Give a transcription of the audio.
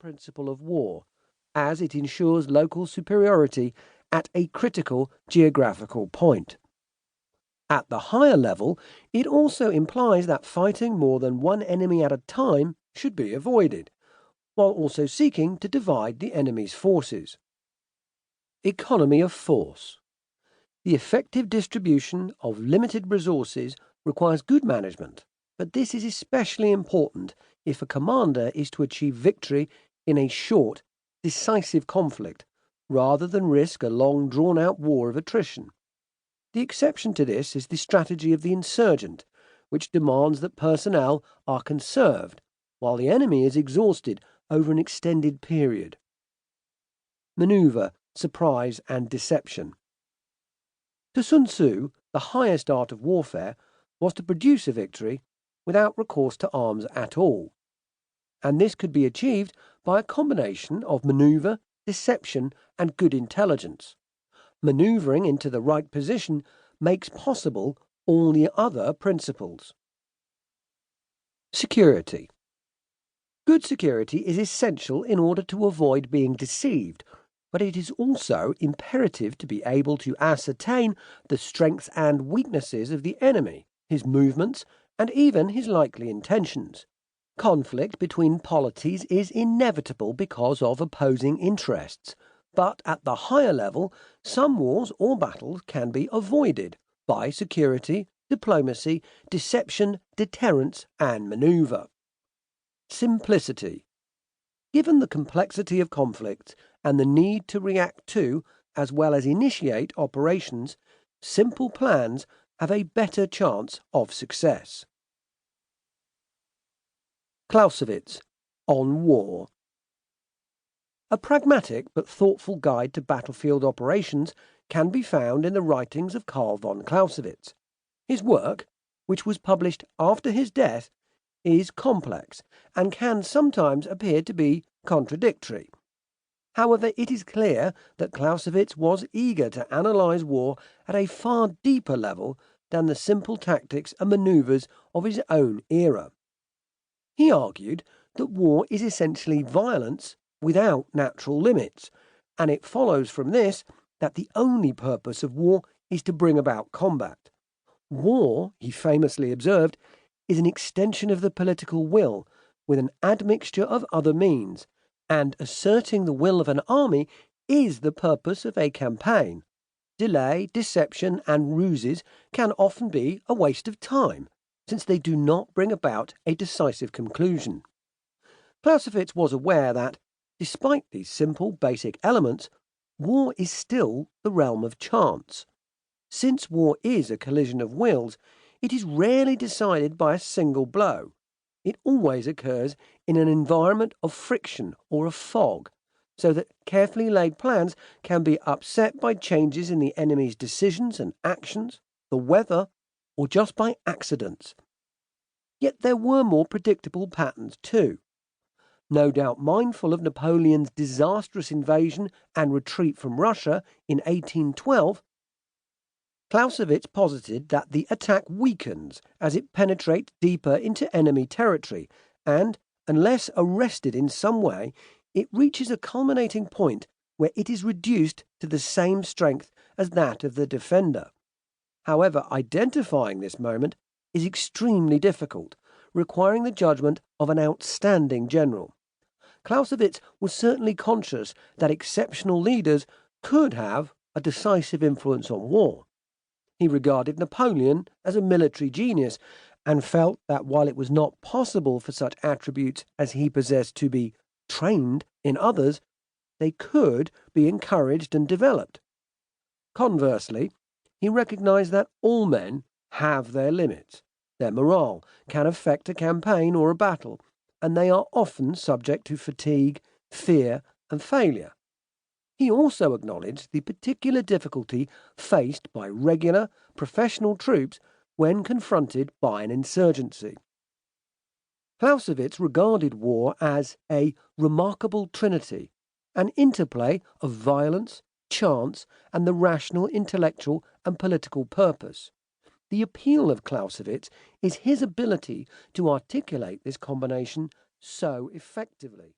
principle of war, as it ensures local superiority at a critical geographical point. At the higher level, it also implies that fighting more than one enemy at a time should be avoided, while also seeking to divide the enemy's forces. Economy of force. The effective distribution of limited resources requires good management, but this is especially important if a commander is to achieve victory in a short, decisive conflict, rather than risk a long drawn-out war of attrition. The exception to this is the strategy of the insurgent, which demands that personnel are conserved, while the enemy is exhausted over an extended period. Maneuver, surprise, and deception. To Sun Tzu, the highest art of warfare was to produce a victory without recourse to arms at all, and this could be achieved by a combination of maneuver, deception, and good intelligence. Maneuvering into the right position makes possible all the other principles. Security. Good security is essential in order to avoid being deceived, but it is also imperative to be able to ascertain the strengths and weaknesses of the enemy, his movements, and even his likely intentions. Conflict between polities is inevitable because of opposing interests, but at the higher level, some wars or battles can be avoided by security, diplomacy, deception, deterrence, and maneuver. Simplicity. Given the complexity of conflicts and the need to react to, as well as initiate operations, simple plans have a better chance of success. Clausewitz, On War. A pragmatic but thoughtful guide to battlefield operations can be found in the writings of Karl von Clausewitz. His work, which was published after his death, is complex and can sometimes appear to be contradictory. However, it is clear that Clausewitz was eager to analyze war at a far deeper level than the simple tactics and maneuvers of his own era. He argued that war is essentially violence without natural limits, and it follows from this that the only purpose of war is to bring about combat. War, he famously observed, is an extension of the political will, with an admixture of other means, and asserting the will of an army is the purpose of a campaign. Delay, deception, and ruses can often be a waste of time, since they do not bring about a decisive conclusion. Clausewitz was aware that, despite these simple basic elements, war is still the realm of chance. Since war is a collision of wills, it is rarely decided by a single blow. It always occurs in an environment of friction or of fog, so that carefully laid plans can be upset by changes in the enemy's decisions and actions, the weather, or just by accidents. Yet there were more predictable patterns too. No doubt mindful of Napoleon's disastrous invasion and retreat from Russia in 1812, Clausewitz posited that the attack weakens as it penetrates deeper into enemy territory, and, unless arrested in some way, it reaches a culminating point where it is reduced to the same strength as that of the defender. However, identifying this moment is extremely difficult, requiring the judgment of an outstanding general. Clausewitz was certainly conscious that exceptional leaders could have a decisive influence on war. He regarded Napoleon as a military genius and felt that while it was not possible for such attributes as he possessed to be trained in others, they could be encouraged and developed. Conversely, he recognized that all men have their limits. Their morale can affect a campaign or a battle, and they are often subject to fatigue, fear, and failure. He also acknowledged the particular difficulty faced by regular, professional troops when confronted by an insurgency. Clausewitz regarded war as a remarkable trinity, an interplay of violence, chance, and the rational intellectual and political purpose. The appeal of Clausewitz is his ability to articulate this combination so effectively.